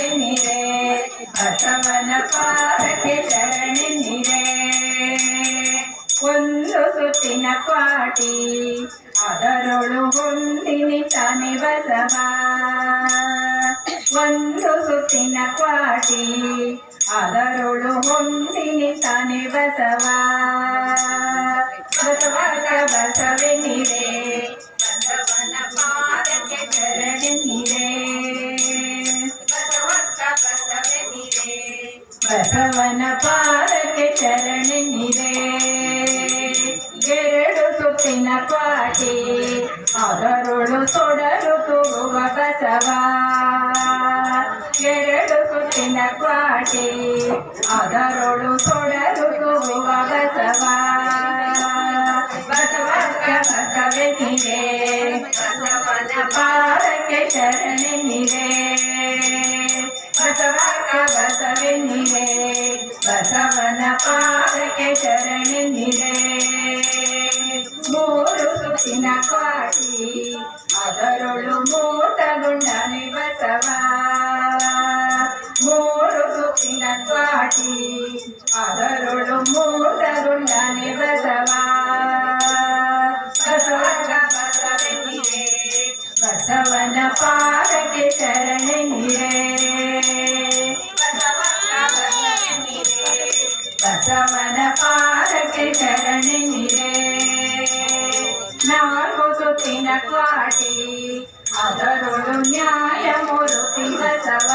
ಬಸವೆನಿರೆ ಬಸವನ ಪಾದಕ್ಕೆ ಶರಣೆನ್ನಿರೆ ಒಂದು ಸುತ್ತಿನ ಕ್ವಾಟಿ ಅದರೊಳು ಹೊಂದಿನಿ ತಾನೆ ಬಸವ ಒಂದು ಸುತ್ತಿನ ಕ್ವಾಟಿ ಅದರೊಳು ಹೊಂದಿನಿ ತಾನೆ ಬಸವ ಬಸವನ ಬಸವೆನಿರೆ ಬಸವನ ಪಾದಕ್ಕೆ ಶರಣೆನ್ನಿರೆ ಬಸವನ ಪಾದಕ್ಕೆ ಶರಣೆನ್ನಿರೆ ಎರಡು ಸುತ್ತಿನ ಕ್ವಾಟಿ ಅದರೊಳು ತೊಡಲು ತೂಗುವ ಬಸವ ಎರಡು ಸುತ್ತಿನ ಕ್ವಾಟಿ ಅದರೊಳು ತೊಡಲು ತೂಗುವ ಬಸವ ಬಸವನ ಬಸವೆನಿರೆ ಬಸವನ ಪಾದಕ್ಕೆ ಶರಣೆನ್ನಿರೆ ಬಸವನ ಬಸವೆನಿರೆ ಬಸವನ ಪಾದಕ್ಕೆ ಶರಣೆನ್ನಿರೆ ಮೂರು ಸುತ್ತಿನ ಕ್ವಾಟಿ ಅದರೊಳು ಮೂರ್ತಗೊಂಡನೆ ಬಸವ ಮೂರು ಸುತ್ತಿನ ಕ್ವಾಟಿ ಅದರೊಳು ಮೂರ್ತಗೊಂಡನೆ ಬಸವ ಬಸವನ ಬಸವೆನಿರೆ ಬಸವನ ಪಾದಕ್ಕೆ ಶರಣೆನ್ನಿರೆ ಬಸವನ ಪಾದಕ್ಕೆ ಶರಣೆನ್ನಿರೆ ನಾಲ್ಕು ಸುತ್ತಿನ ಕ್ವಾಟಿ ಅದರೊಳು ನ್ಯಾಯ ಮೂರುತಿ ಬಸವ